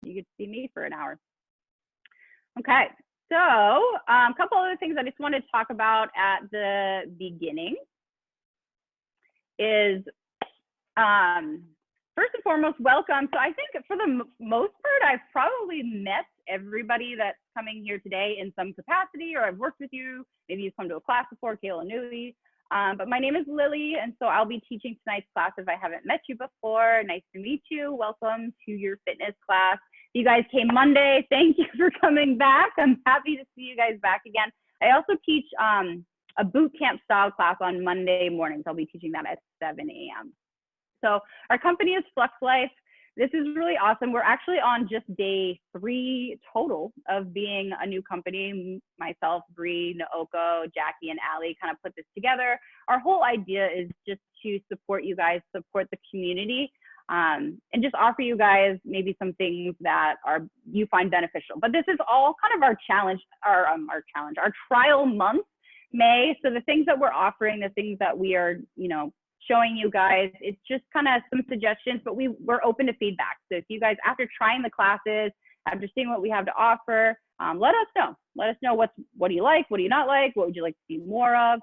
You get to see me for an hour. Okay, so a couple other things I just wanted to talk about at the beginning is first and foremost, welcome. So I think for the most part, I've probably met everybody that's coming here today in some capacity, or I've worked with you. Maybe you've come to a class before, Kayla Newey. But my name is Lily, and so I'll be teaching tonight's class if I haven't met you before. Nice to meet you. Welcome to your fitness class. You guys came Monday. Thank you for coming back. I'm happy to see you guys back again. I also teach a boot camp style class on Monday mornings. I'll be teaching that at 7 a.m. So our company is Flux Life. This is really awesome. We're actually on just day 3 total of being a new company. Myself, Bree, Naoko, Jackie, and Allie kind of put this together. Our whole idea is just to support you guys, support the community, and just offer you guys maybe some things that you find beneficial. But this is all kind of our challenge, our trial month, May. So the things that we're offering, the things that we are, showing you guys, it's just kind of some suggestions, but we're open to feedback. So if you guys, after trying the classes, after seeing what we have to offer, let us know. Let us know what do you like, what do you not like, what would you like to see more of.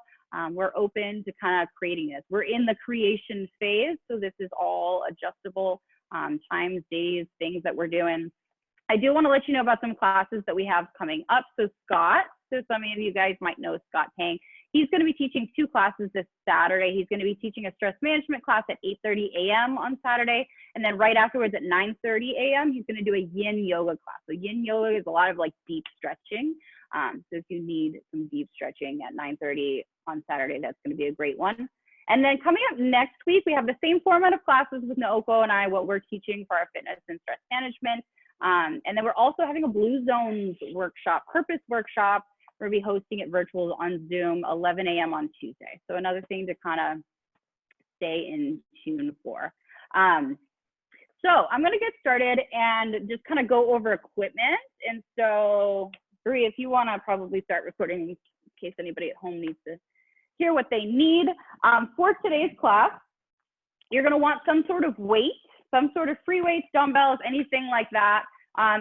We're open to kind of creating this. We're in the creation phase, so this is all adjustable times, days, things that we're doing. I do want to let you know about some classes that we have coming up. So Scott, so some of you guys might know Scott Tang. He's going to be teaching 2 classes this Saturday. He's going to be teaching a stress management class at 8:30 a.m. on Saturday. And then right afterwards at 9:30 a.m., he's going to do a yin yoga class. So yin yoga is a lot of like deep stretching. So if you need some deep stretching at 9:30 on Saturday, that's going to be a great one. And then coming up next week, we have the same format of classes with Naoko and I, what we're teaching for our fitness and stress management. And then we're also having a Blue Zones workshop, purpose workshop. We'll be hosting it virtual on Zoom, 11 a.m. on Tuesday. So another thing to kind of stay in tune for. So I'm going to get started and just kind of go over equipment. And so, Bree, if you want to probably start recording in case anybody at home needs to hear what they need. For today's class, you're going to want some sort of weight, some sort of free weights, dumbbells, anything like that.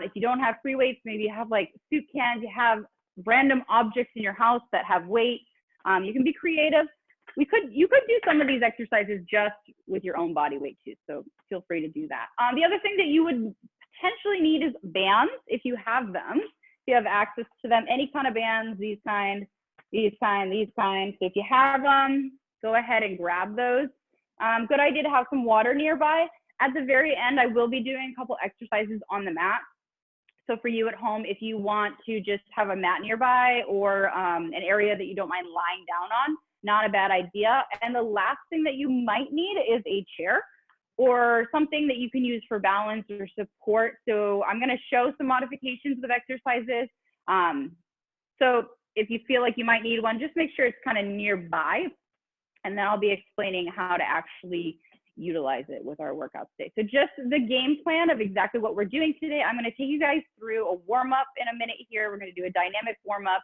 If you don't have free weights, maybe you have like soup cans, you have random objects in your house that have weight. You can be creative. You could do some of these exercises just with your own body weight too, so feel free to do that. The other thing that you would potentially need is bands if you have them, if you have access to them, any kind of bands, these kind. So if you have them, go ahead and grab those. Good idea to have some water nearby. At the very end, I will be doing a couple exercises on the mat. So for you at home, if you want to just have a mat nearby or an area that you don't mind lying down on, not a bad idea. And the last thing that you might need is a chair or something that you can use for balance or support. So I'm going to show some modifications of exercises. So if you feel like you might need one, just make sure it's kind of nearby. And then I'll be explaining how to actually utilize it with our workouts today. So just the game plan of exactly what we're doing today. I'm going to take you guys through a warm-up in a minute here. We're going to do a dynamic warm-up,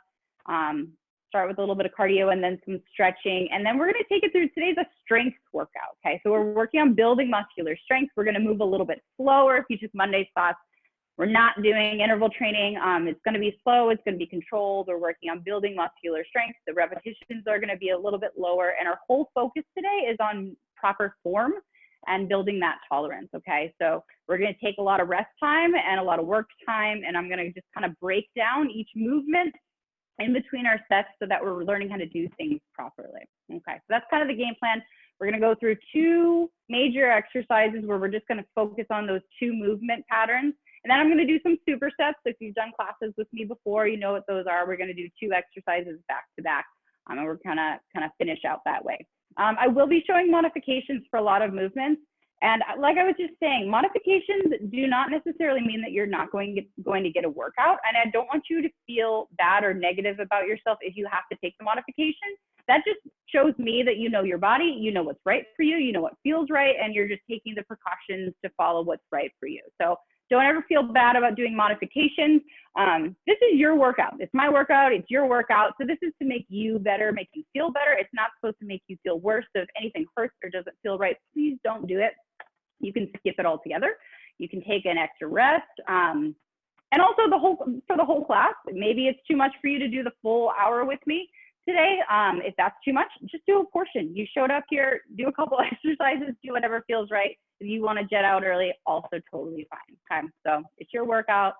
start with a little bit of cardio and then some stretching. And then we're going to take it through, today's a strength workout, okay? So we're working on building muscular strength. We're going to move a little bit slower. If you took Monday's class, we're not doing interval training. It's going to be slow. It's going to be controlled. We're working on building muscular strength. The repetitions are going to be a little bit lower. And our whole focus today is on proper form and building that tolerance, okay? So we're going to take a lot of rest time and a lot of work time, and I'm going to just kind of break down each movement in between our sets so that we're learning how to do things properly, okay? So that's kind of the game plan. We're going to go through 2 major exercises where we're just going to focus on those 2 movement patterns. And then I'm going to do some supersets. So if you've done classes with me before, you know what those are. We're going to do 2 exercises back to back, and we're kind of finish out that way. I will be showing modifications for a lot of movements. And like I was just saying, modifications do not necessarily mean that you're not going to get a workout. And I don't want you to feel bad or negative about yourself if you have to take the modification. That just shows me that you know your body, you know what's right for you, you know what feels right, and you're just taking the precautions to follow what's right for you. So don't ever feel bad about doing modifications. This is your workout. It's my workout. It's your workout. So this is to make you better, make you feel better. It's not supposed to make you feel worse. So if anything hurts or doesn't feel right, please don't do it. You can skip it altogether. You can take an extra rest. And also for the whole class, maybe it's too much for you to do the full hour with me today. If that's too much, just do a portion. You showed up here, do a couple exercises, do whatever feels right. If you want to jet out early, also totally fine. Okay, so it's your workout,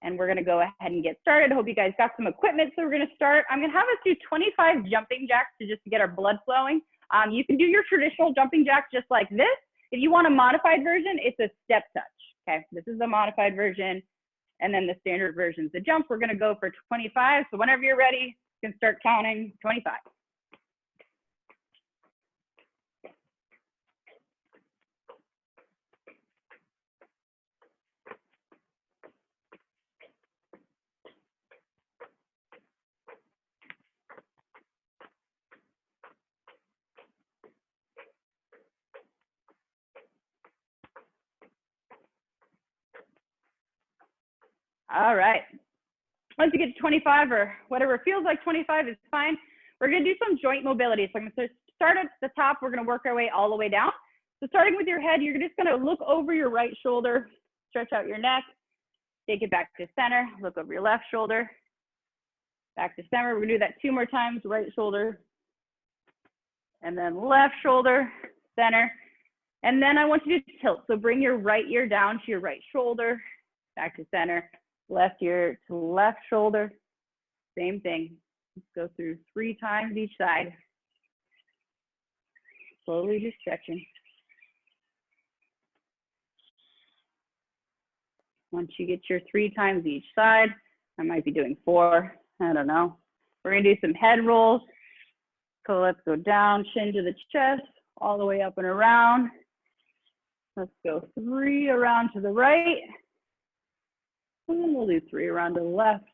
and we're going to go ahead and get started. I hope you guys got some equipment. So we're going to start. I'm going to have us do 25 jumping jacks to just get our blood flowing. You can do your traditional jumping jacks just like this. If you want a modified version, it's a step touch. Okay, this is the modified version. And then the standard version is the jump. We're going to go for 25. So whenever you're ready, you can start counting 25. All right. Once you get to 25 or whatever feels like 25 is fine. We're going to do some joint mobility. So I'm going to start at the top. We're going to work our way all the way down. So starting with your head, you're just going to look over your right shoulder, stretch out your neck, take it back to center, look over your left shoulder, back to center. We're going to do that 2 more times, right shoulder, and then left shoulder, center. And then I want you to tilt. So bring your right ear down to your right shoulder, back to center, left ear to left shoulder. Same thing. Let's go through 3 times each side. Slowly just stretching. Once you get your 3 times each side, I might be doing 4, I don't know. We're gonna do some head rolls. So let's go down, chin to the chest, all the way up and around. Let's go 3 around to the right. And we'll do 3 around to the left.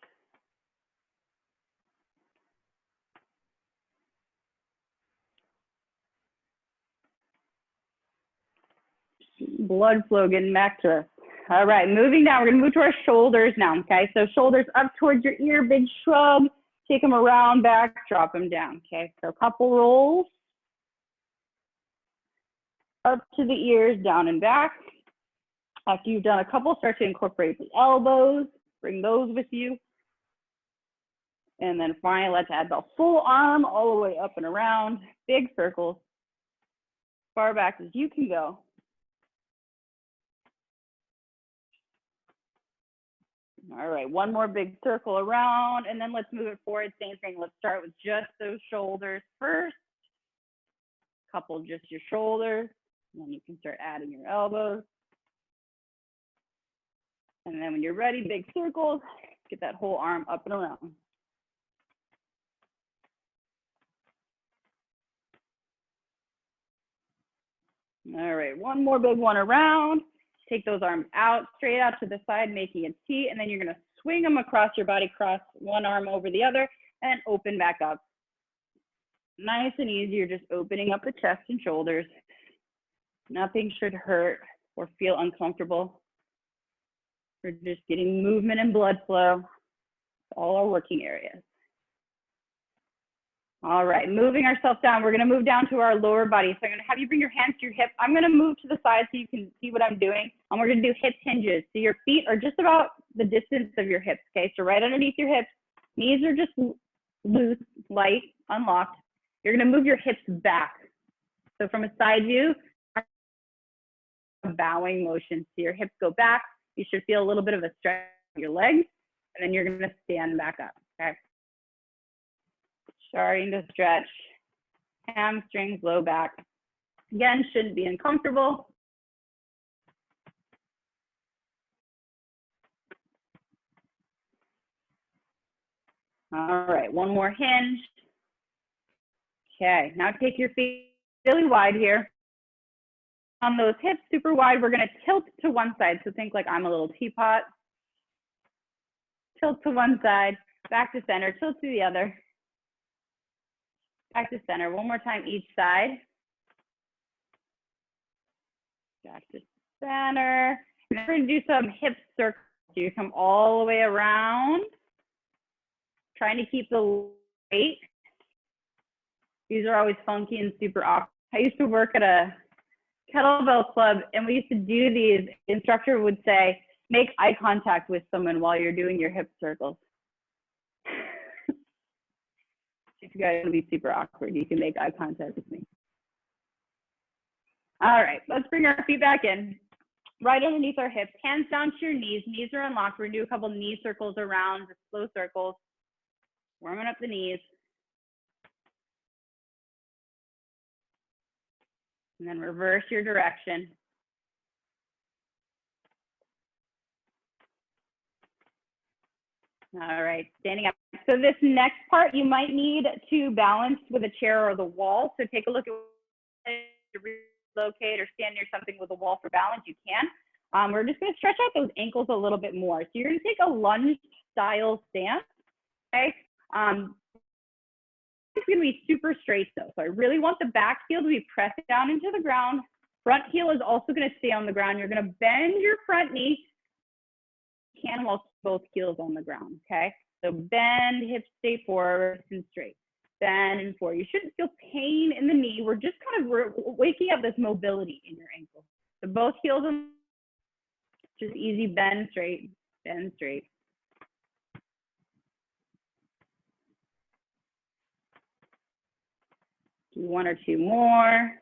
Blood flow getting back to us. All right, moving down, we're gonna move to our shoulders now, okay? So shoulders up towards your ear, big shrug, take them around back, drop them down, okay? So a couple rolls. Up to the ears, down and back. After you've done a couple, start to incorporate the elbows, bring those with you. And then finally, let's add the full arm all the way up and around, big circles, far back as you can go. All right, one more big circle around, and then let's move it forward. Same thing, let's start with just those shoulders first. Couple just your shoulders, and then you can start adding your elbows. And then when you're ready, big circles, get that whole arm up and around. All right, one more big one around. Take those arms out, straight out to the side, making a T, and then you're gonna swing them across your body, cross one arm over the other, and open back up. Nice and easy, you're just opening up the chest and shoulders. Nothing should hurt or feel uncomfortable. We're just getting movement and blood flow to all our working areas. All right, moving ourselves down. We're gonna move down to our lower body. So I'm gonna have you bring your hands to your hip. I'm gonna move to the side so you can see what I'm doing. And we're gonna do hip hinges. So your feet are just about the distance of your hips, okay? So right underneath your hips, knees are just loose, light, unlocked. You're gonna move your hips back. So from a side view, a bowing motion. So your hips go back. You should feel a little bit of a stretch in your legs, and then you're gonna stand back up, okay? Starting to stretch, hamstrings, low back. Again, shouldn't be uncomfortable. All right, one more hinge. Okay, now take your feet really wide here. On those hips, super wide, we're gonna tilt to one side. So think like I'm a little teapot. Tilt to one side, back to center, tilt to the other. Back to center, one more time each side. Back to center. And we're gonna do some hip circles. So you come all the way around, trying to keep the weight. These are always funky and super awkward. I used to work at a kettlebell club, and we used to do these. The instructor would say, make eye contact with someone while you're doing your hip circles. If you guys want to be super awkward, you can make eye contact with me. All right, let's bring our feet back in. Right underneath our hips, hands down to your knees. Knees are unlocked. We're gonna do a couple knee circles around, just slow circles. Warming up the knees. And then reverse your direction. All right, standing up. So this next part, you might need to balance with a chair or the wall. So take a look at to relocate or stand near something with a wall for balance, you can. We're just gonna stretch out those ankles a little bit more. So you're gonna take a lunge style stance, okay? It's gonna be super straight though. So I really want the back heel to be pressed down into the ground. Front heel is also gonna stay on the ground. You're gonna bend your front knee. You can while both heels on the ground, okay? So bend, hips stay forward and straight. Bend and forward. You shouldn't feel pain in the knee. We're just kind of waking up this mobility in your ankle. So both heels on, just easy bend straight, bend straight. Do one or two more.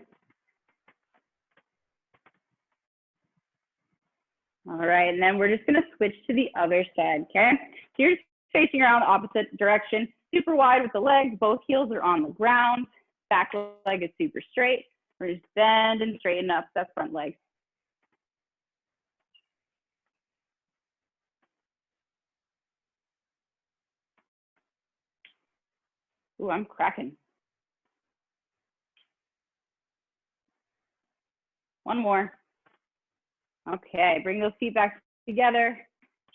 All right, and then we're just gonna switch to the other side, okay? So you're just facing around the opposite direction, super wide with the legs, both heels are on the ground, back leg is super straight. We're just bend and straighten up that front leg. Ooh, I'm cracking. One more. Okay, bring those feet back together,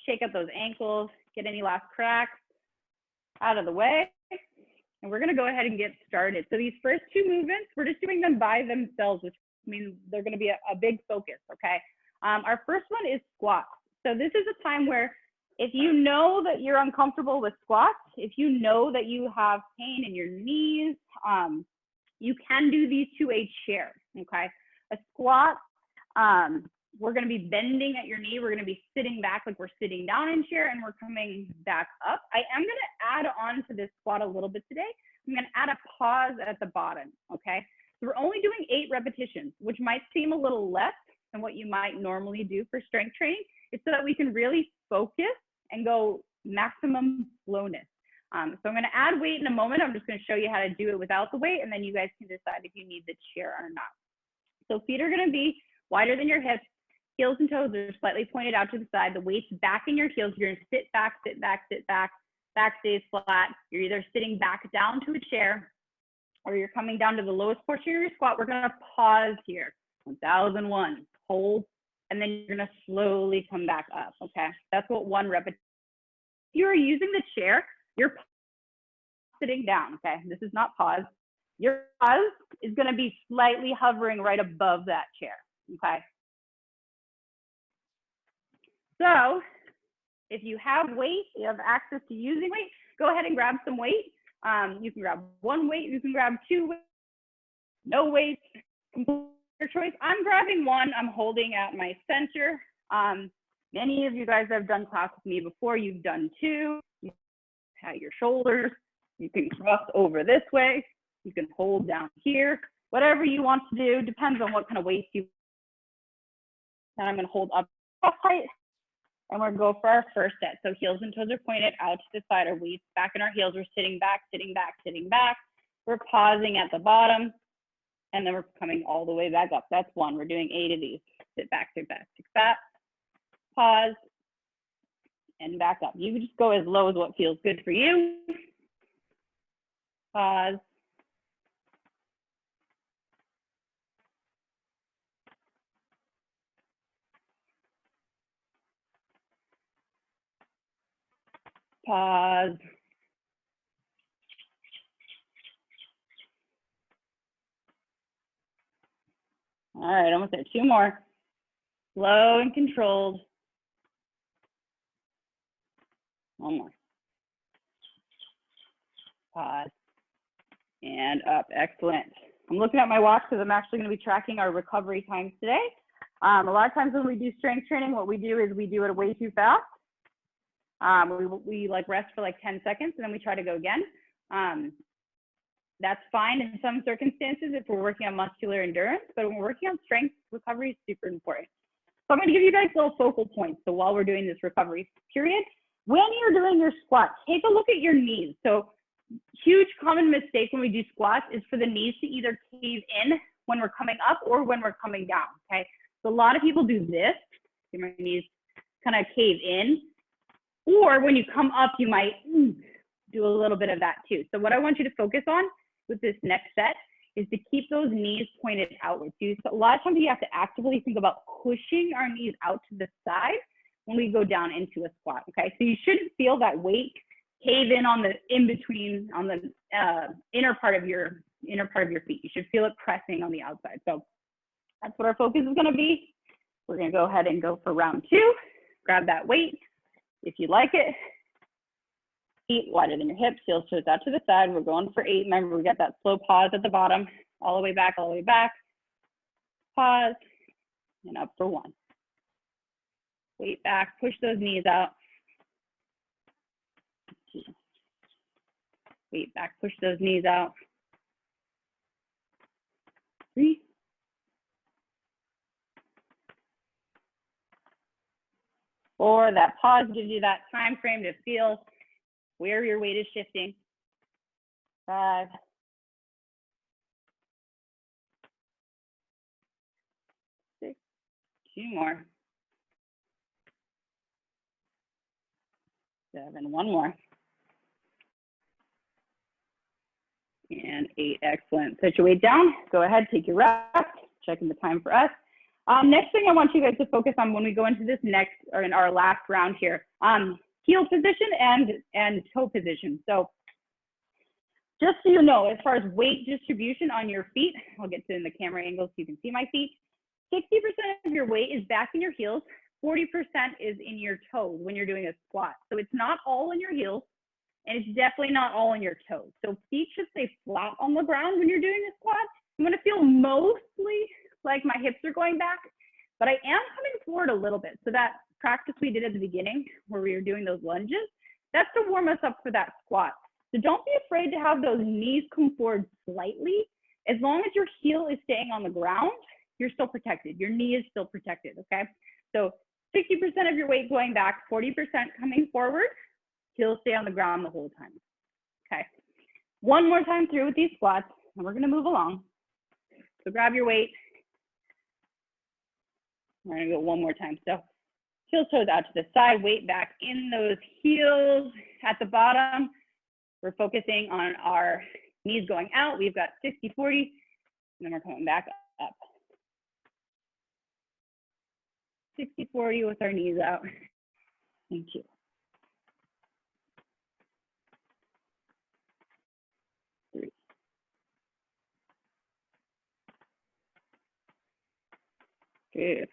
shake up those ankles, get any last cracks out of the way. And we're gonna go ahead and get started. So these first two movements, we're just doing them by themselves, which means they're gonna be a big focus, okay? Our first one is squats. So this is a time where if you know that you're uncomfortable with squats, if you know that you have pain in your knees, you can do these to a chair, okay? A squat, we're gonna be bending at your knee. We're gonna be sitting back like we're sitting down in chair and we're coming back up. I am gonna add on to this squat a little bit today. I'm gonna add a pause at the bottom, okay? So we're only doing 8 repetitions, which might seem a little less than what you might normally do for strength training. It's so that we can really focus and go maximum slowness. So I'm gonna add weight in a moment. I'm just gonna show you how to do it without the weight, and then you guys can decide if you need the chair or not. So feet are gonna be wider than your hips. Heels and toes are slightly pointed out to the side. The weight's back in your heels. You're gonna sit back, sit back, sit back. Back stays flat. You're either sitting back down to a chair or you're coming down to the lowest portion of your squat. We're gonna pause here. 1001, hold, and then you're gonna slowly come back up, okay? That's what one repetition. If you're using the chair, you're sitting down, okay? This is not pause. Your pause is gonna be slightly hovering right above that chair, okay? So if you have weight, you have access to using weight, go ahead and grab some weight. You can grab one weight, you can grab 2 weights, no weight, complete your choice. I'm grabbing one, I'm holding at my center. Many of you guys have done class with me before, you've done 2. You pat your shoulders, you can cross over this way, you can hold down here, whatever you want to do, depends on what kind of weight you. And I'm gonna hold up tight. And we're gonna go for our first set. So heels and toes are pointed out to the side. Our weights back in our heels. We're sitting back, sitting back, sitting back. We're pausing at the bottom. And then we're coming all the way back up. That's one. We're doing 8 of these. Sit back, sit back, sit back. Pause. And back up. You can just go as low as what feels good for you. Pause. Pause. All right, almost there. 2 more. Slow and controlled. 1 more. Pause. And up. Excellent. I'm looking at my watch because I'm actually going to be tracking our recovery times today. A lot of times when we do strength training, what we do is we do it way too fast. We like rest for like 10 seconds and then we try to go again. That's fine in some circumstances if we're working on muscular endurance, but when we're working on strength, recovery is super important. So I'm going to give you guys little focal points. So while we're doing this recovery period, when you're doing your squats, take a look at your knees. So huge common mistake when we do squats is for the knees to either cave in when we're coming up or when we're coming down, okay? So a lot of people do this, see my knees kind of cave in, or when you come up, you might do a little bit of that too. So what I want you to focus on with this next set is to keep those knees pointed outwards. So a lot of times you have to actively think about pushing our knees out to the side when we go down into a squat, okay? So you shouldn't feel that weight cave in on the in-between, on the inner part of your feet. You should feel it pressing on the outside. So that's what our focus is gonna be. We're gonna go ahead and go for round 2. Grab that weight if you like it. Feet wider than your hips, heels toes out to the side. We're going for 8. Remember, we got that slow pause at the bottom, all the way back, all the way back. Pause, and up for 1. Weight back, push those knees out. 2. Weight back, push those knees out. 3. 4, that pause gives you that time frame to feel where your weight is shifting. 5. 6. 2 more. 7. 1 more. And 8. Excellent. Put your weight down. Go ahead, take your rest. Checking the time for us. Next thing I want you guys to focus on when we go into this next, or in our last round here, heel position and toe position. So just so you know, as far as weight distribution on your feet, I'll get to in the camera angle so you can see my feet. 60% of your weight is back in your heels. 40% is in your toes when you're doing a squat. So it's not all in your heels, and it's definitely not all in your toes. So feet should stay flat on the ground when you're doing a squat. I'm gonna feel mostly like my hips are going back, but I am coming forward a little bit. So that practice we did at the beginning where we were doing those lunges, that's to warm us up for that squat. So don't be afraid to have those knees come forward slightly. As long as your heel is staying on the ground, you're still protected. Your knee is still protected, okay? So 60% of your weight going back, 40% coming forward, heels stay on the ground the whole time, okay? One more time through with these squats, and we're gonna move along. So grab your weight. We're gonna go one more time. So heel toes out to the side, weight back in those heels at the bottom. We're focusing on our knees going out. We've got 60, 40, and then we're coming back up. 60, 40 with our knees out. Thank you. Three. Good.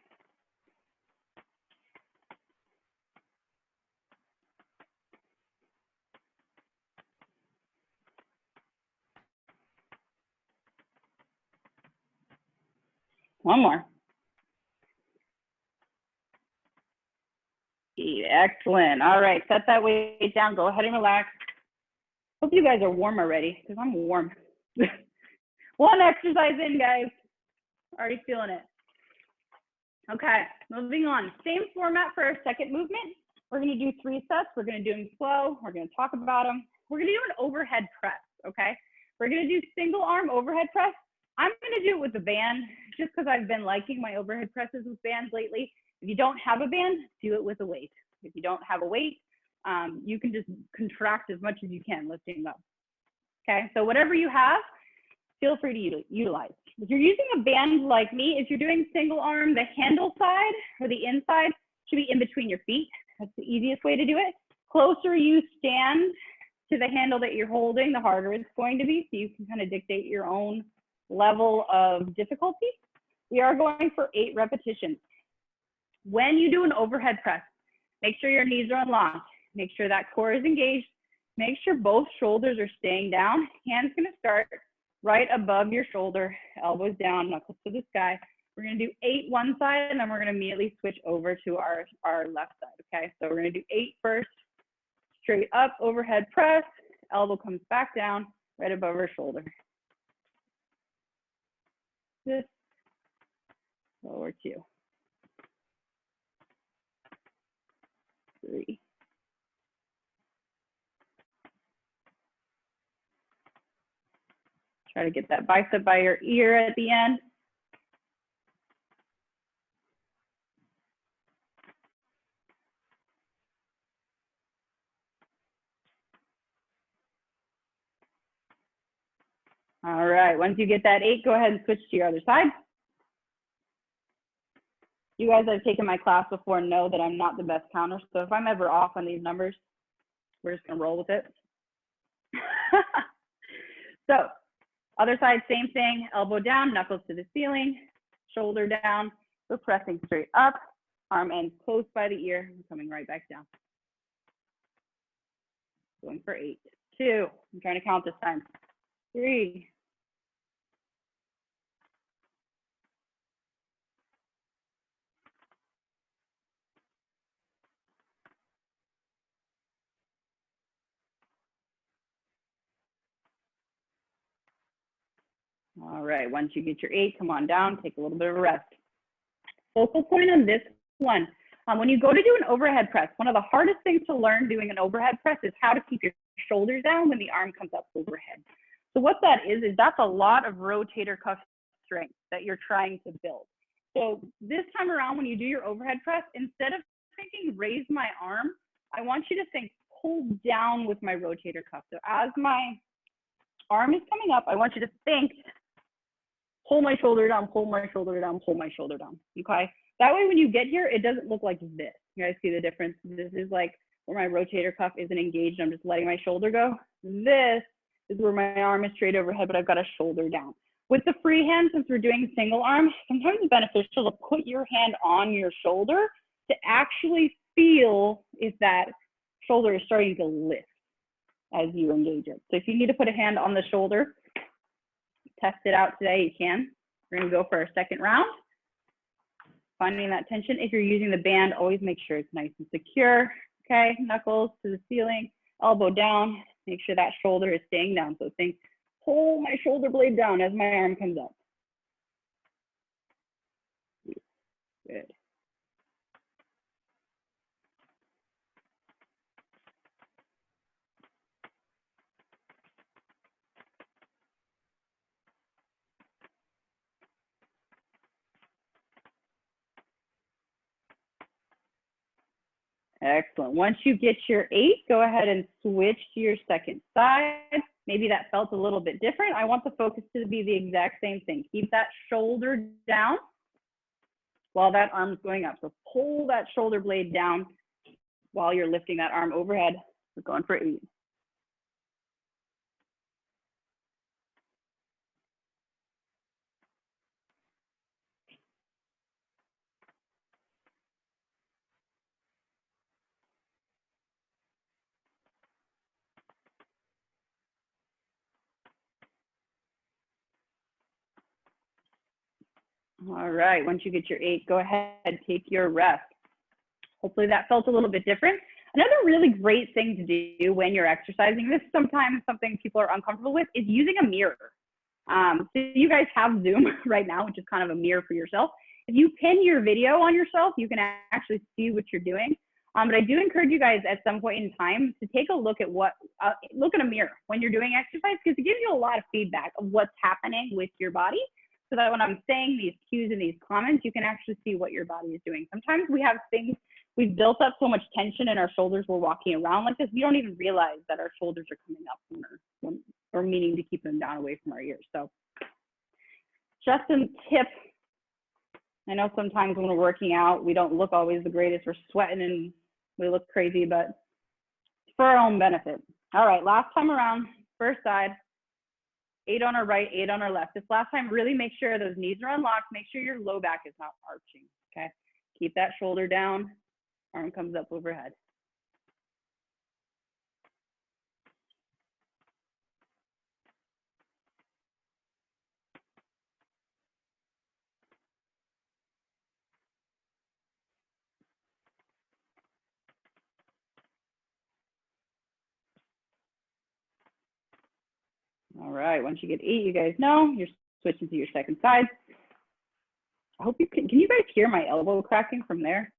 One more. Excellent. All right, set that weight down. Go ahead and relax. Hope you guys are warm already, because I'm warm. One exercise in, guys. Already feeling it. Okay, moving on. Same format for our second movement. We're going to do 3 sets. We're going to do them slow. We're going to talk about them. We're going to do an overhead press, okay? We're going to do single arm overhead press. I'm going to do it with the band, just because I've been liking my overhead presses with bands lately. If you don't have a band, do it with a weight. If you don't have a weight, you can just contract as much as you can lifting up. Okay, so whatever you have, feel free to utilize. If you're using a band like me, if you're doing single arm, the handle side or the inside should be in between your feet. That's the easiest way to do it. Closer you stand to the handle that you're holding, the harder it's going to be. So you can kind of dictate your own level of difficulty. We are going for 8 repetitions. When you do an overhead press, make sure your knees are unlocked. Make sure that core is engaged. Make sure both shoulders are staying down. Hands gonna start right above your shoulder, elbows down, knuckles to the sky. We're gonna do 8 one side, and then we're gonna immediately switch over to our left side, okay? So we're gonna do 8 first, straight up, overhead press, elbow comes back down, right above our shoulder. This, lower 2. 3. Try to get that bicep by your ear at the end. All right, once you get that 8, go ahead and switch to your other side. You guys that have taken my class before know that I'm not the best counter, so if I'm ever off on these numbers, we're just gonna roll with it. So, other side, same thing, elbow down, knuckles to the ceiling, shoulder down. We're pressing straight up, arm ends close by the ear, and coming right back down. Going for 8, 2, I'm trying to count this time, 3, all right, once you get your 8, come on down, take a little bit of a rest. Focal point on this one. When you go to do an overhead press, one of the hardest things to learn doing an overhead press is how to keep your shoulders down when the arm comes up overhead. So what that is that's a lot of rotator cuff strength that you're trying to build. So this time around, when you do your overhead press, instead of thinking raise my arm, I want you to think pull down with my rotator cuff. So as my arm is coming up, I want you to think pull my shoulder down, pull my shoulder down, pull my shoulder down, okay? That way when you get here, it doesn't look like this. You guys see the difference? This is like where my rotator cuff isn't engaged, I'm just letting my shoulder go. This is where my arm is straight overhead, but I've got a shoulder down. With the free hand, since we're doing single arm, sometimes it's beneficial to put your hand on your shoulder to actually feel if that shoulder is starting to lift as you engage it. So if you need to put a hand on the shoulder, test it out today, you can. We're gonna go for our second round. Finding that tension. If you're using the band, always make sure it's nice and secure. Okay, knuckles to the ceiling, elbow down. Make sure that shoulder is staying down. So think, pull my shoulder blade down as my arm comes up. Good. Excellent. Once you get your 8, go ahead and switch to your second side. Maybe that felt a little bit different. I want the focus to be the exact same thing. Keep that shoulder down while that arm's going up. So pull that shoulder blade down while you're lifting that arm overhead. We're going for 8. All right, once you get your 8, go ahead, take your rest. Hopefully that felt a little bit different. Another really great thing to do when you're exercising, this is sometimes something people are uncomfortable with, is using a mirror. So you guys have Zoom right now, which is kind of a mirror for yourself. If you pin your video on yourself, you can actually see what you're doing. But I do encourage you guys at some point in time to take a look at look in a mirror when you're doing exercise, because it gives you a lot of feedback of what's happening with your body. So that when I'm saying these cues and these comments, you can actually see what your body is doing. Sometimes we have things, we've built up so much tension in our shoulders, we're walking around like this, we don't even realize that our shoulders are coming up when we're meaning to keep them down away from our ears. So just a tip. I know sometimes when we're working out, we don't look always the greatest. We're sweating and we look crazy, but it's for our own benefit. All right, last time around, first side. 8 on our right, 8 on our left. This last time, really make sure those knees are unlocked. Make sure your low back is not arching, okay? Keep that shoulder down, arm comes up overhead. All right, once you get 8, you guys know you're switching to your second side. I hope you can you guys hear my elbow cracking from there?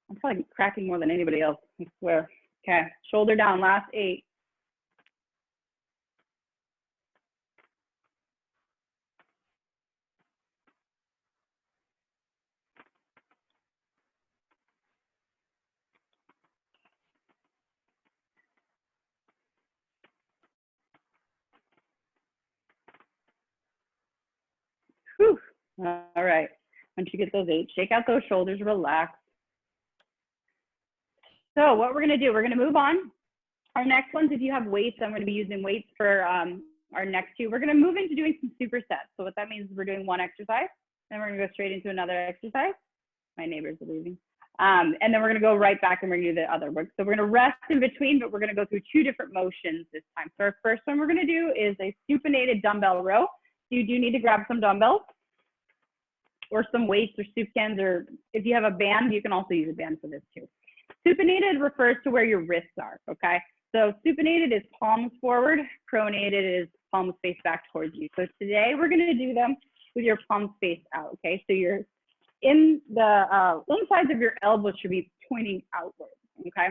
I'm probably cracking more than anybody else, I swear. Okay, shoulder down, last 8. Whew. All right, once you get those 8, shake out those shoulders, relax. So what we're gonna do, we're gonna move on. Our next ones, if you have weights, I'm gonna be using weights for our next 2. We're gonna move into doing some supersets. So what that means is we're doing one exercise, then we're gonna go straight into another exercise. My neighbors are leaving. And then we're gonna go right back and we're gonna do the other work. So we're gonna rest in between, but we're gonna go through 2 different motions this time. So our first one we're gonna do is a supinated dumbbell row. You do need to grab some dumbbells or some weights or soup cans, or if you have a band, you can also use a band for this too. Supinated refers to where your wrists are, okay? So supinated is palms forward, pronated is palms face back towards you. So today we're gonna do them with your palms face out, okay? So you're in the insides of your elbows should be pointing outward, okay?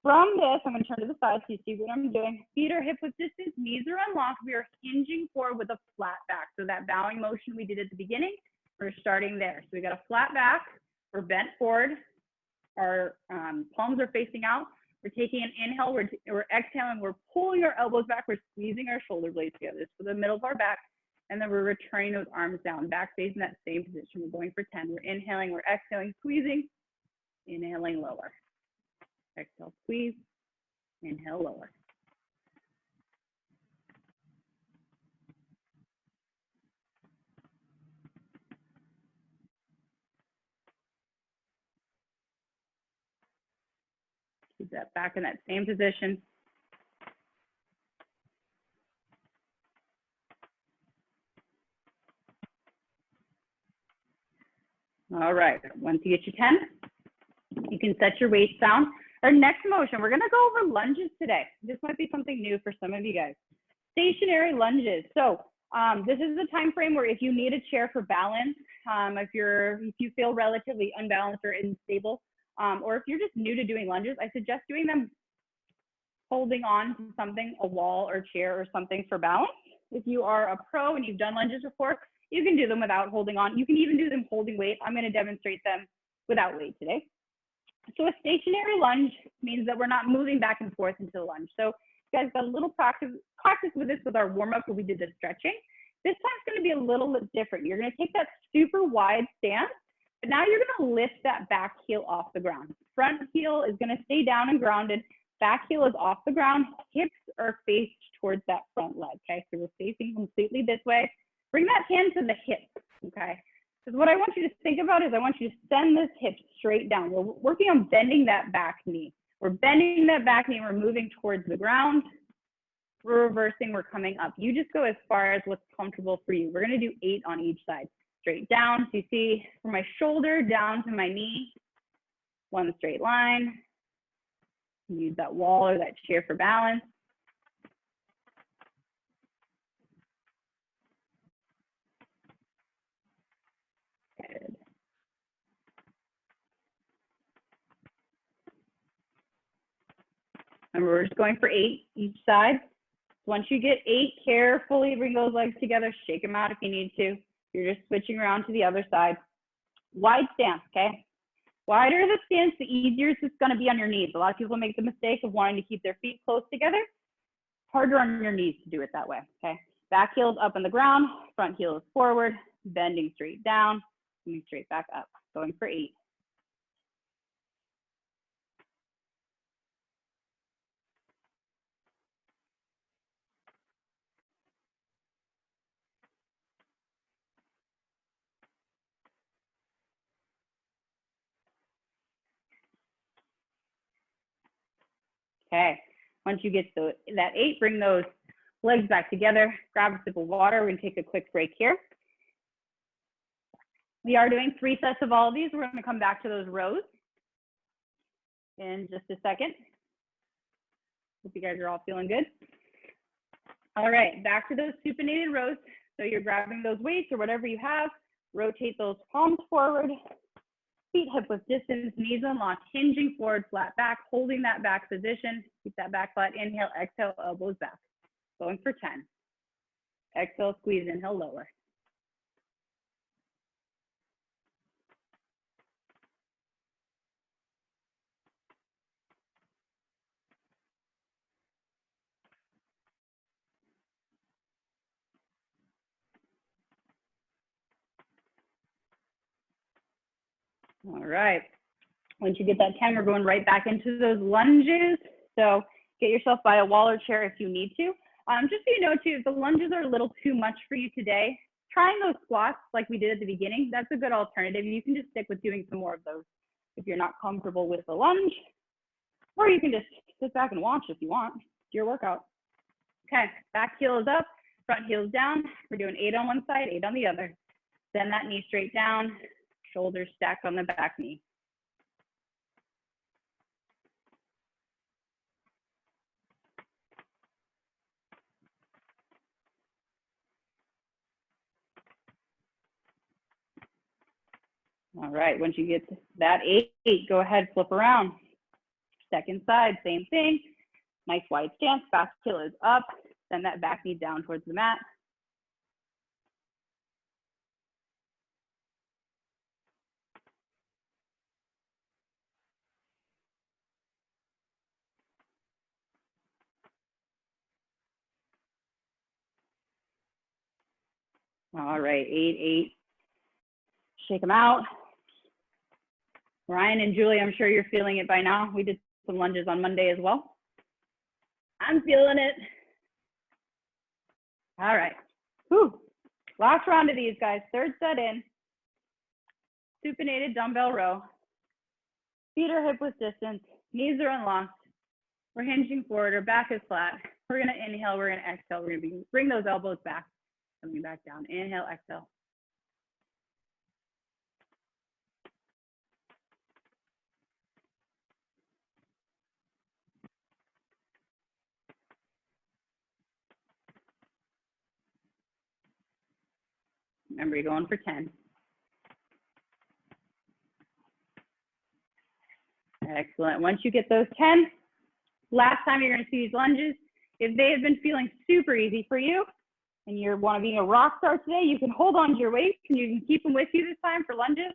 From this, I'm gonna turn to the side so you see what I'm doing. Feet are hip width distance, knees are unlocked. We are hinging forward with a flat back. So that bowing motion we did at the beginning, we're starting there. So we got a flat back, we're bent forward, our palms are facing out. We're taking an inhale, we're exhaling, we're pulling our elbows back, we're squeezing our shoulder blades together. This is the middle of our back, and then we're returning those arms down, back facing that same position. We're going for 10. We're inhaling, we're exhaling, squeezing, inhaling, lower. Exhale, squeeze, inhale, lower. Keep that back in that same position. All right, once you get your 10, you can set your weights down. Our next motion, we're gonna go over lunges today. This might be something new for some of you guys. Stationary lunges. So this is the time frame where if you need a chair for balance, if you feel relatively unbalanced or unstable, or if you're just new to doing lunges, I suggest doing them holding on to something, a wall or chair or something for balance. If you are a pro and you've done lunges before, you can do them without holding on. You can even do them holding weight. I'm gonna demonstrate them without weight today. So a stationary lunge means that we're not moving back and forth into the lunge. So you guys got a little practice with this with our warm-up where we did the stretching. This time's gonna be a little bit different. You're gonna take that super wide stance, but now you're gonna lift that back heel off the ground. Front heel is gonna stay down and grounded. Back heel is off the ground. Hips are faced towards that front leg, okay? So we're facing completely this way. Bring that hand to the hip, okay? Because what I want you to think about is I want you to send this hip straight down. We're working on bending that back knee. We're bending that back knee, we're moving towards the ground. We're reversing, we're coming up. You just go as far as what's comfortable for you. We're gonna do 8 on each side. Straight down, so you see from my shoulder down to my knee, one straight line. Use that wall or that chair for balance. Good. And we're just going for 8 each side. Once you get 8, carefully bring those legs together, shake them out if you need to. You're just switching around to the other side. Wide stance, okay? Wider the stance, the easier it's gonna be on your knees. A lot of people make the mistake of wanting to keep their feet close together. Harder on your knees to do it that way, okay? Back heel is up on the ground, front heel is forward, bending straight down, coming straight back up, going for 8. Okay, once you get that 8, bring those legs back together, grab a sip of water. We're gonna take a quick break here. We are doing 3 sets of all of these. We're gonna come back to those rows in just a second. Hope you guys are all feeling good. All right, back to those supinated rows. So you're grabbing those weights or whatever you have, rotate those palms forward, feet hip width distance, knees unlocked, hinging forward, flat back, holding that back position. Keep that back flat. Inhale, exhale, elbows back. Going for 10. Exhale, squeeze, inhale, lower. All right. Once you get that 10, we're going right back into those lunges. So get yourself by a wall or chair if you need to. Just so you know too, if the lunges are a little too much for you today, trying those squats like we did at the beginning, that's a good alternative. You can just stick with doing some more of those if you're not comfortable with the lunge, or you can just sit back and watch if you want. It's your workout. Okay, back heel is up, front heel is down. We're doing 8 on one side, 8 on the other. Send that knee straight down, shoulders stacked on the back knee. All right, once you get to that 8, go ahead, flip around. Second side, same thing. Nice wide stance, back heel is up. Send that back knee down towards the mat. All right, 8, 8. Shake them out. Ryan and Julie, I'm sure you're feeling it by now. We did some lunges on Monday as well. I'm feeling it. All right. Whew. Last round of these, guys. Third set in. Supinated dumbbell row. Feet are hip width distance. Knees are unlocked. We're hinging forward. Our back is flat. We're going to inhale. We're going to exhale. We're going to bring those elbows back. Coming back down. Inhale, exhale. Remember, you're going for 10. Excellent. Once you get those 10, last time you're going to see these lunges, if they have been feeling super easy for you and you want to be a rock star today, you can hold on to your weights and you can keep them with you this time for lunges.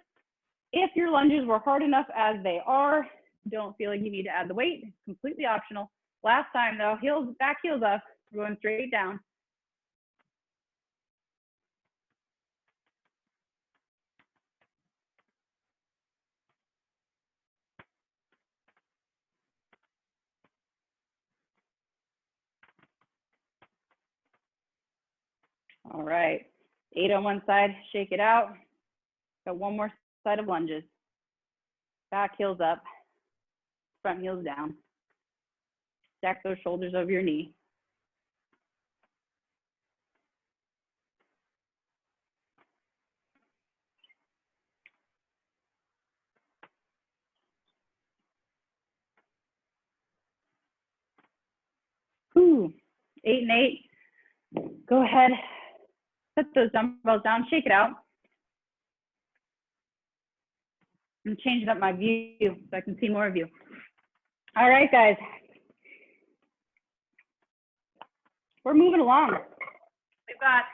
If your lunges were hard enough as they are, don't feel like you need to add the weight. It's completely optional. Last time though, heels, back heels up, we're going straight down. All right, 8 on one side, shake it out. Got one more side of lunges. Back heels up, front heels down. Stack those shoulders over your knee. Ooh, 8 and 8. Go ahead, put those dumbbells down, shake it out. I'm changing up my view so I can see more of you. All right, guys. We're moving along. We've got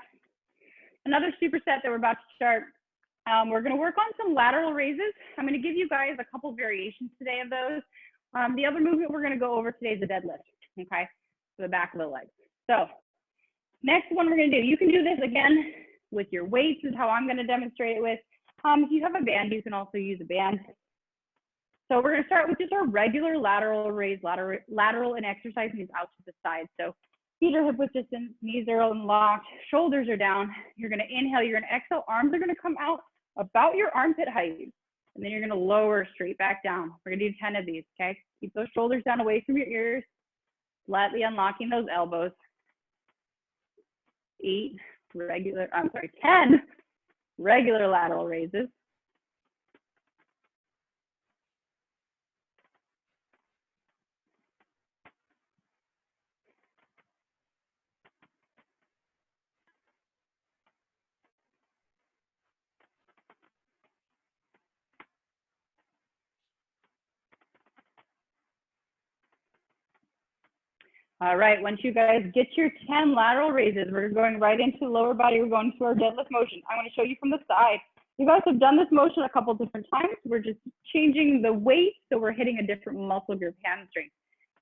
another superset that we're about to start. We're going to work on some lateral raises. I'm going to give you guys a couple variations today of those. The other movement we're going to go over today is the deadlift, okay, for the back of the legs. So next one we're going to do, you can do this again with your weights is how I'm going to demonstrate it with. If you have a band, you can also use a band. So we're going to start with just our regular lateral raise, lateral and exercising these out to the side. So feet are hip width distance, knees are unlocked, shoulders are down. You're going to inhale, you're going to exhale, arms are going to come out about your armpit height. And then you're going to lower straight back down. We're going to do 10 of these, okay? Keep those shoulders down away from your ears, slightly unlocking those elbows. 10 regular lateral raises. All right, once you guys get your 10 lateral raises, we're going right into the lower body. We're going to our deadlift motion. I'm going to show you from the side. You guys have done this motion a couple different times. We're just changing the weight, so we're hitting a different muscle group, hamstring.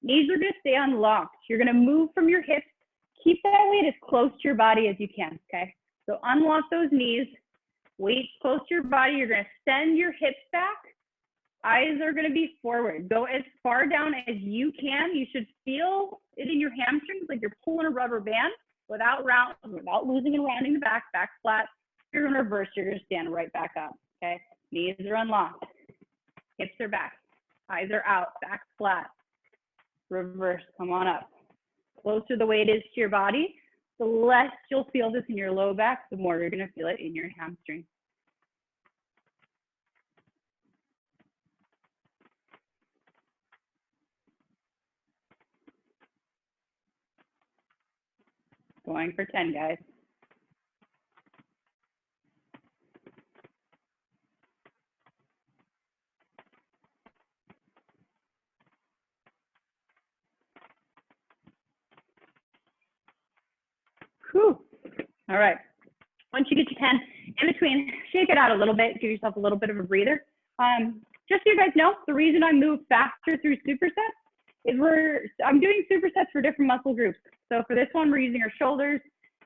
Knees are going to stay unlocked. You're going to move from your hips. Keep that weight as close to your body as you can, okay? So unlock those knees, weight close to your body. You're going to send your hips back. Eyes are going to be forward. Go as far down as you can. You should feel it in your hamstrings like you're pulling a rubber band without losing and rounding the back flat. You're going to reverse. You're going to stand right back up, okay? Knees are unlocked. Hips are back. Eyes are out. Back flat. Reverse. Come on up. Closer the weight is to your body, the less you'll feel this in your low back, the more you're going to feel it in your hamstring. Going for 10, guys. Whew. All right. Once you get to 10, in between, shake it out a little bit, give yourself a little bit of a breather. Just so you guys know, the reason I move faster through supersets is I'm doing supersets for different muscle groups. So for this one, we're using our shoulders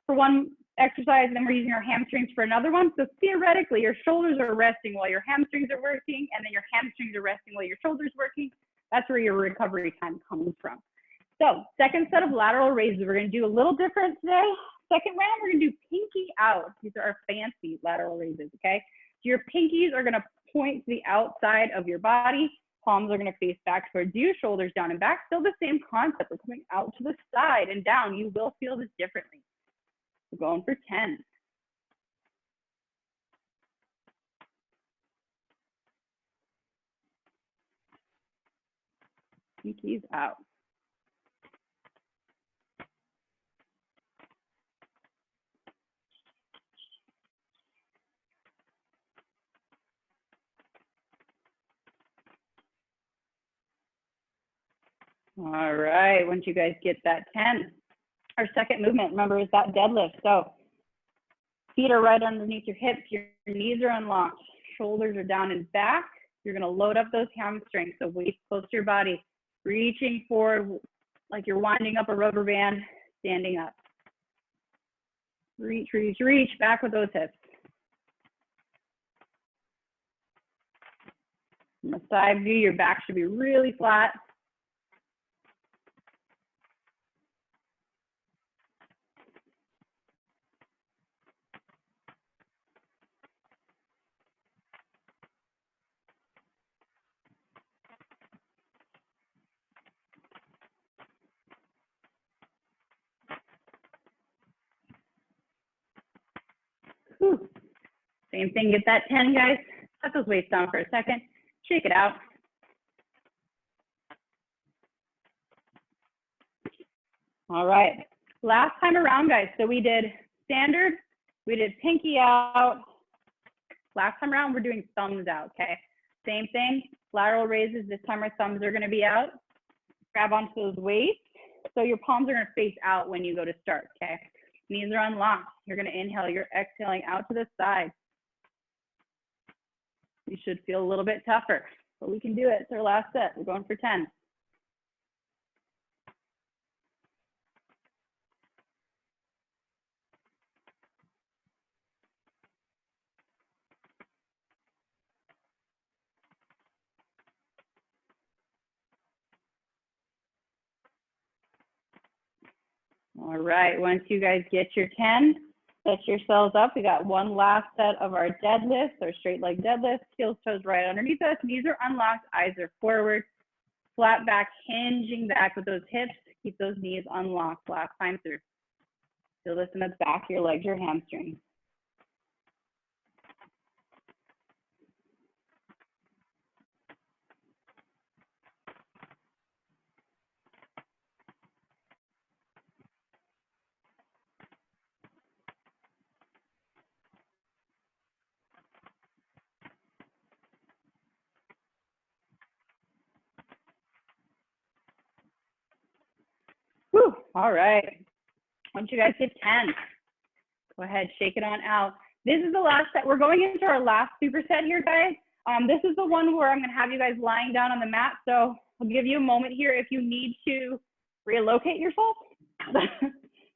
for one exercise, and then we're using our hamstrings for another one. So theoretically, your shoulders are resting while your hamstrings are working, and then your hamstrings are resting while your shoulders are working. That's where your recovery time comes from. So second set of lateral raises, we're going to do a little different today. Second round, we're going to do pinky out. These are our fancy lateral raises, okay? So your pinkies are going to point to the outside of your body. Palms are going to face back towards you, shoulders down and back. Still the same concept. We're coming out to the side and down. You will feel this differently. We're going for 10. Pinkies out. All right, once you guys get that 10, our second movement, remember, is that deadlift. So feet are right underneath your hips, your knees are unlocked, shoulders are down and back. You're gonna load up those hamstrings, so weight close to your body, reaching forward like you're winding up a rubber band, standing up. Reach, reach, reach, back with those hips. From the side view, your back should be really flat. Whew. Same thing, get that 10, guys. Let those weights down for a second. Shake it out. All right, last time around, guys. So we did standard, we did pinky out. Last time around, we're doing thumbs out, okay? Same thing, lateral raises. This time our thumbs are gonna be out. Grab onto those weights. So your palms are gonna face out when you go to start, okay? Knees are unlocked. You're gonna inhale, you're exhaling out to the side. You should feel a little bit tougher, but we can do it. It's our last set. We're going for 10. All right, once you guys get your 10, set yourselves up. We got one last set of our deadlifts, our straight leg deadlifts. Heels, toes right underneath us. Knees are unlocked, eyes are forward. Flat back, hinging back with those hips. Keep those knees unlocked last time through. Feel this in the back of your legs, your hamstrings. Whew. All right. Once you guys hit 10, go ahead, shake it on out. This is the last set. We're going into our last superset here, guys. This is the one where I'm going to have you guys lying down on the mat. So I'll give you a moment here if you need to relocate yourself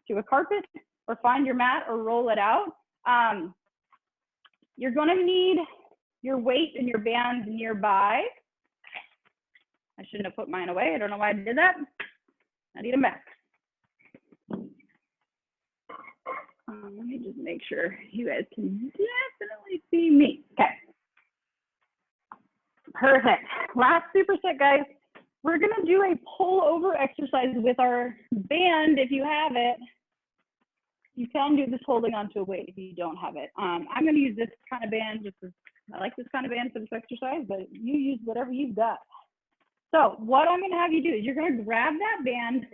to a carpet or find your mat or roll it out. You're going to need your weight and your bands nearby. I shouldn't have put mine away. I don't know why I did that. I need them back. Let me just make sure you guys can definitely see me. Okay. Perfect. Last superset, guys. We're going to do a pullover exercise with our band if you have it. You can do this holding onto a weight if you don't have it. I'm going to use this kind of band just as I like this kind of band for this exercise, but you use whatever you've got. So what I'm going to have you do is you're going to grab that band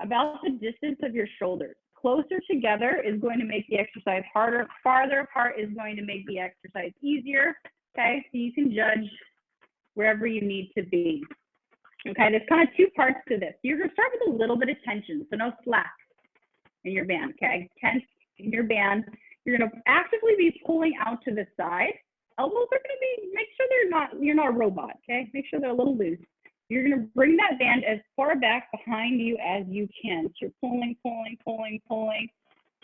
about the distance of your shoulders. Closer together is going to make the exercise harder. Farther apart is going to make the exercise easier. Okay, so you can judge wherever you need to be. Okay, there's kind of two parts to this. You're going to start with a little bit of tension, so no slack in your band. Okay, tense in your band. You're going to actively be pulling out to the side. Elbows are going to be, make sure you're not a robot. Okay, make sure they're a little loose. You're going to bring that band as far back behind you as you can. So you're pulling, pulling, pulling, pulling.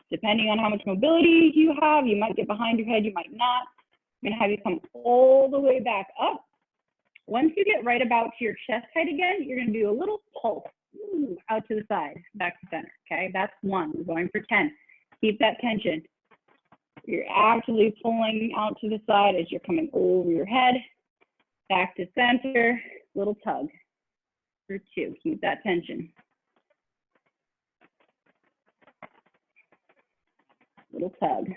Depending on how much mobility you have, you might get behind your head, you might not. I'm going to have you come all the way back up. Once you get right about to your chest height again, you're going to do a little pulse out to the side, back to center. Okay, that's one. We're going for 10. Keep that tension. You're actively pulling out to the side as you're coming over your head, back to center. Little tug for 2. Keep that tension. Little tug.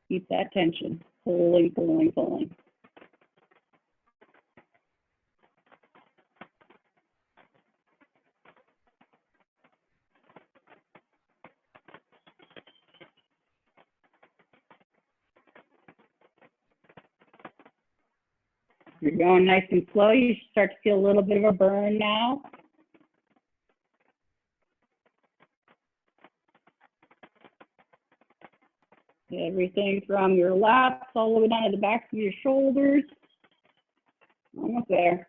Keep that tension. Pulling, pulling, pulling. You're going nice and slow. You should start to feel a little bit of a burn now. Everything from your lats all the way down to the backs of your shoulders. Almost there.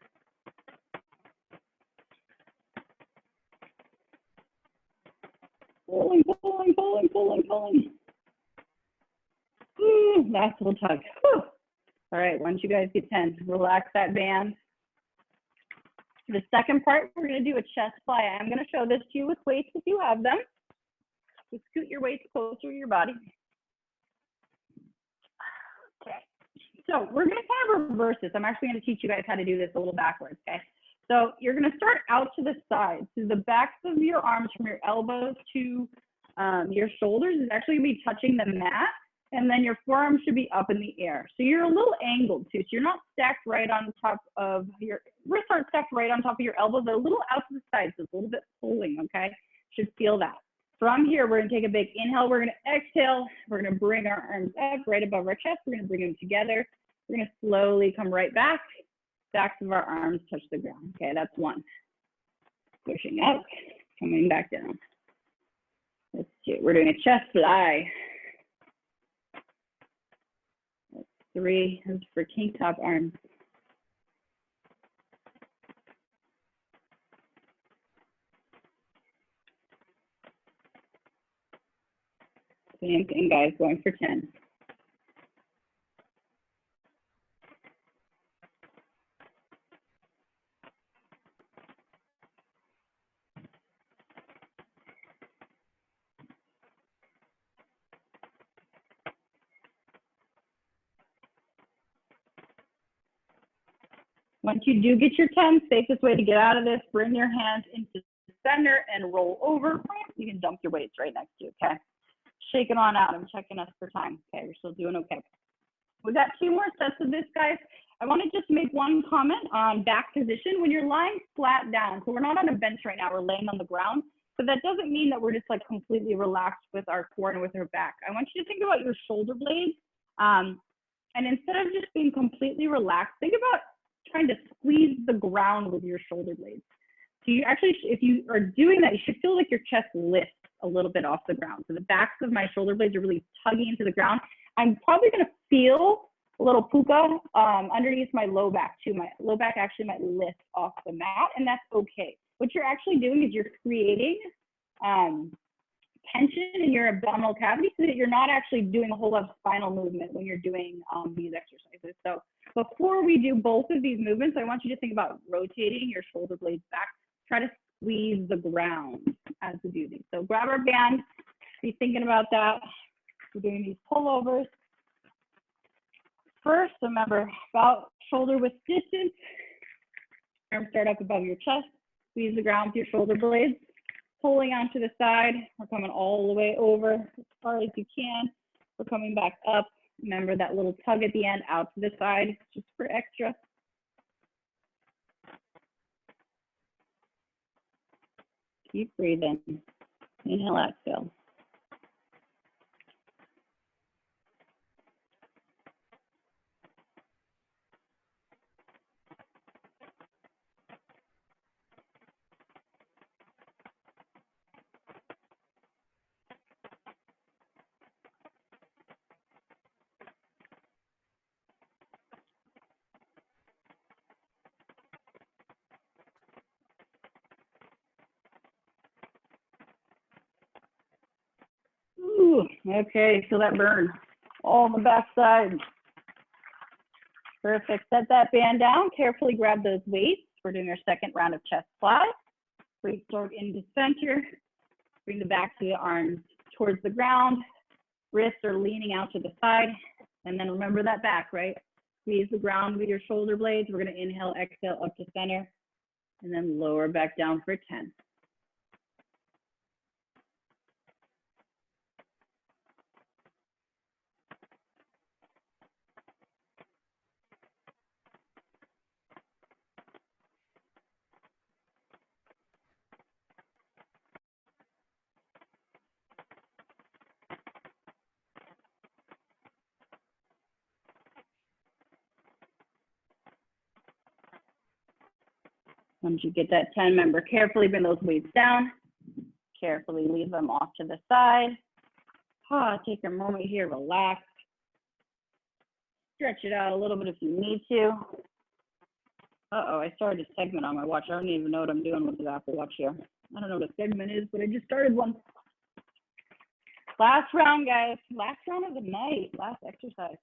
Pulling, pulling, pulling, pulling, pulling. Ooh, last little tug. Whew. All right, once you guys get 10, relax that band. For the second part, we're going to do a chest fly. I'm going to show this to you with weights if you have them. Just scoot your weights closer to your body. Okay, so we're going to kind of reverse this. I'm actually going to teach you guys how to do this a little backwards, okay? So you're going to start out to the side. So the backs of your arms from your elbows to your shoulders is actually going to be touching the mat. And then your forearms should be up in the air. So you're a little angled too. So you're not stacked right on top of your wrists, aren't stacked right on top of your elbows. They're a little out to the side, so it's a little bit pulling, okay? Should feel that. From here, we're gonna take a big inhale. We're gonna exhale. We're gonna bring our arms up right above our chest. We're gonna bring them together. We're gonna slowly come right back. Backs of our arms touch the ground. Okay, that's 1. Pushing up, coming back down. That's 2. We're doing a chest fly. 3 is for king top arms. Same thing, guys, going for 10. Once you do get your 10, safest way to get out of this, bring your hands into the center and roll over. You can dump your weights right next to you, okay? Shake it on out. I'm checking us for time. Okay, we're still doing okay. We've got 2 more sets of this, guys. I want to just make one comment on back position. When you're lying flat down, so we're not on a bench right now, we're laying on the ground. So that doesn't mean that we're just like completely relaxed with our core and with our back. I want you to think about your shoulder blades. And instead of just being completely relaxed, think about trying to squeeze the ground with your shoulder blades. So you actually, if you are doing that, you should feel like your chest lifts a little bit off the ground. So the backs of my shoulder blades are really tugging into the ground. I'm probably going to feel a little puka underneath my low back too. My low back actually might lift off the mat, and that's okay. What you're actually doing is you're creating tension in your abdominal cavity so that you're not actually doing a whole lot of spinal movement when you're doing these exercises. So before we do both of these movements, I want you to think about rotating your shoulder blades back. Try to squeeze the ground as we do these. So grab our band, be thinking about that. We're doing these pullovers. First, remember, about shoulder width distance. Arms start up above your chest. Squeeze the ground with your shoulder blades. Pulling onto the side. We're coming all the way over as far as you can. We're coming back up. Remember that little tug at the end out to the side, just for extra. Keep breathing. Inhale, exhale. Ooh, okay, feel that burn all on the back side. Perfect. Set that band down. Carefully grab those weights. We're doing our second round of chest fly. Weights start into center. Bring the back of the arms towards the ground. Wrists are leaning out to the side. And then remember that back, right? Squeeze the ground with your shoulder blades. We're going to inhale, exhale up to center. And then lower back down for 10. Once you get that 10, remember, carefully bring those weights down. Carefully leave them off to the side. Take a moment here, relax. Stretch it out a little bit if you need to. I started a segment on my watch. I don't even know what I'm doing with the Apple Watch here. I don't know what a segment is, but I just started one. Last round, guys. Last round of the night. Last exercise.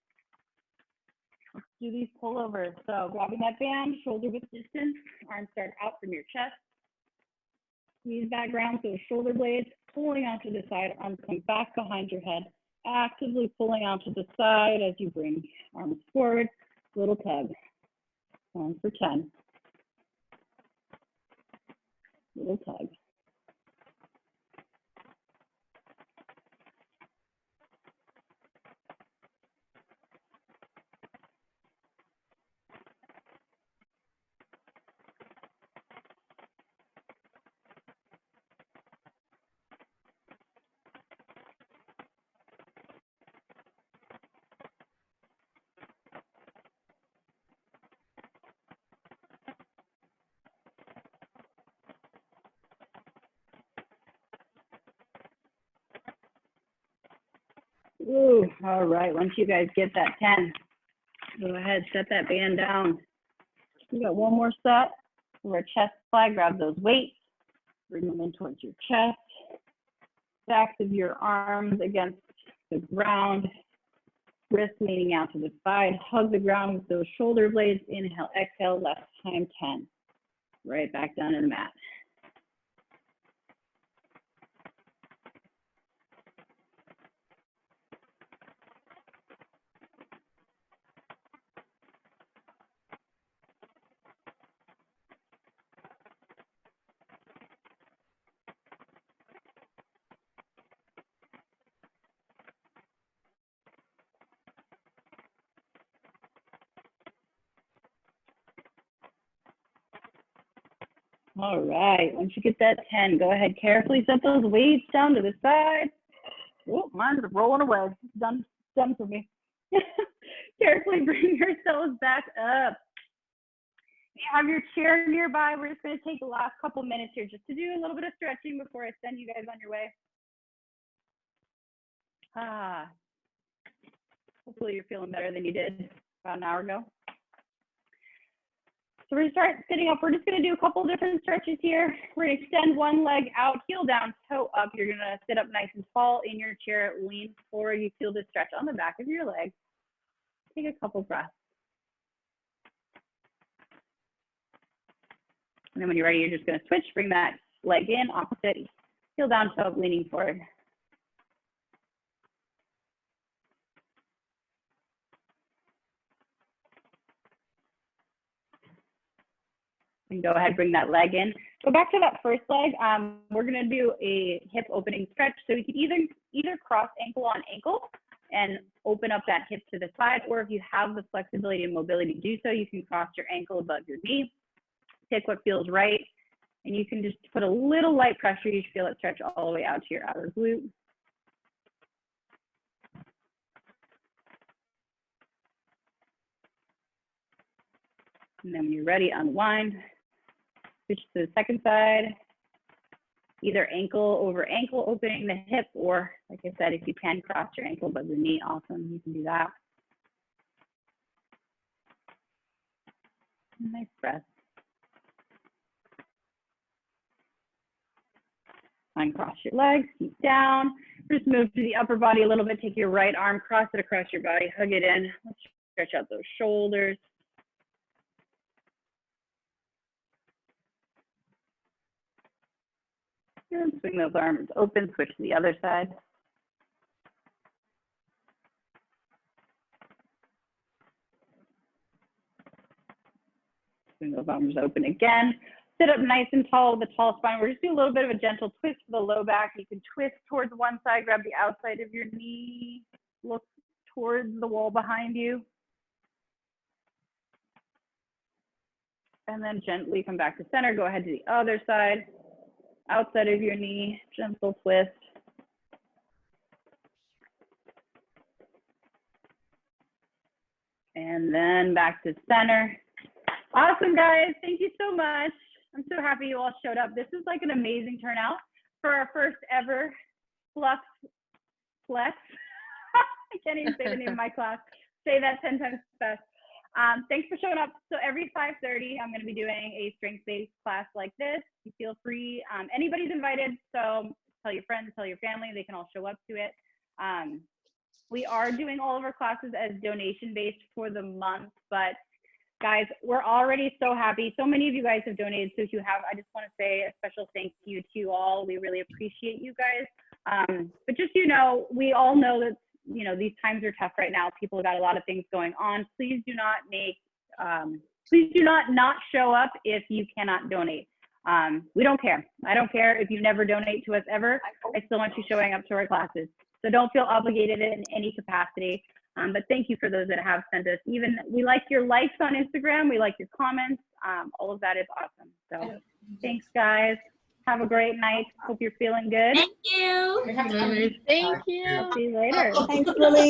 Let's do these pullovers. So grabbing that band, shoulder width distance, arms start out from your chest. Squeeze that ground, so shoulder blades pulling onto the side, arms come back behind your head, actively pulling onto the side as you bring arms forward, little tug. On for 10. Little tug. Ooh, all right, once you guys get that 10, go ahead, set that band down. We got one more set. For a chest fly, grab those weights, bring them in towards your chest, backs of your arms against the ground, wrists leaning out to the side, hug the ground with those shoulder blades, inhale, exhale, last time 10. Right back down to the mat. All right, once you get that 10, go ahead, carefully set those weights down to the side. Oh, mine's rolling away. Done for me. Carefully bring yourselves back up. you have your chair nearby, we're just going to take the last couple minutes here just to do a little bit of stretching before I send you guys on your way. Hopefully you're feeling better than you did about an hour ago. So we're going to start sitting up. We're just going to do a couple different stretches here. We're going to extend one leg out, heel down, toe up. You're going to sit up nice and tall in your chair, lean forward. You feel the stretch on the back of your leg. Take a couple breaths. And then when you're ready, you're just going to switch, bring that leg in, opposite, heel down, toe up, leaning forward. And go ahead, bring that leg in. Go back to that first leg. We're going to do a hip opening stretch. So we can either cross ankle on ankle and open up that hip to the side, or if you have the flexibility and mobility to do so, you can cross your ankle above your knee. Take what feels right, and you can just put a little light pressure. You should feel it stretch all the way out to your outer glute. And then when you're ready, unwind. Switch to the second side. Either ankle over ankle, opening the hip, or like I said, if you can cross your ankle above the knee, awesome, you can do that. Nice breath. Uncross your legs, keep down. Just move to the upper body a little bit. Take your right arm, cross it across your body, hug it in. Let's stretch out those shoulders. And swing those arms open, switch to the other side. Swing those arms open again. Sit up nice and tall with a tall spine. We're just doing a little bit of a gentle twist for the low back. You can twist towards one side, grab the outside of your knee, look towards the wall behind you. And then gently come back to center. Go ahead to the other side. Outside of your knee, gentle twist. And then back to center. Awesome, guys. Thank you so much. I'm so happy you all showed up. This is like an amazing turnout for our first ever Flex. I can't even say the name of my class. Say that 10 times fast. Thanks for showing up. So every 5:30, I'm going to be doing a strength-based class like this. You feel free. Anybody's invited, so tell your friends, tell your family. They can all show up to it. We are doing all of our classes as donation-based for the month, but guys, we're already so happy. So many of you guys have donated. So if you have, I just want to say a special thank you to you all. We really appreciate you guys. But just, you know, we all know that, you know, these times are tough right now. People have got a lot of things going on. Please do not not show up if you cannot donate. We don't care. I don't care if you never donate to us ever. I still want you showing up to our classes. So don't feel obligated in any capacity. But thank you for those that have sent us. Even we like your likes on Instagram. We like your comments. All of that is awesome. So thanks, guys. Have a great night. Hope you're feeling good. Thank you. Thank you. See you later. Thanks, Lily.